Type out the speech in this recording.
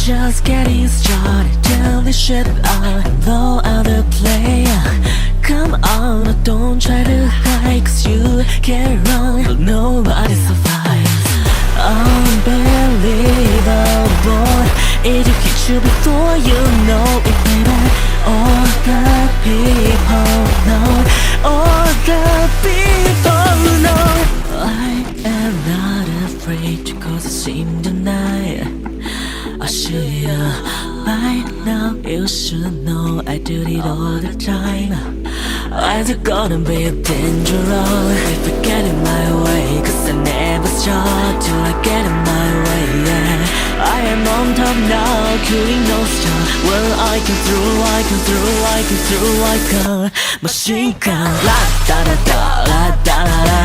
just getting started. Tell the shit out, no other player. Come on, don't try to hide, cause you get wrong, but nobody survives. Unbelievable, it hit you before you know it, baby. All the people know, all the people know. I am not afraid to cause a scene tonight. I should you by now, you should know I do it all the time. Is it gonna be dangerous if I get in my way? Cause I never start till I get in my way, yeah. I am on top now, killing no stop. Well, I can through like a machine gun. La da da da, la da da da.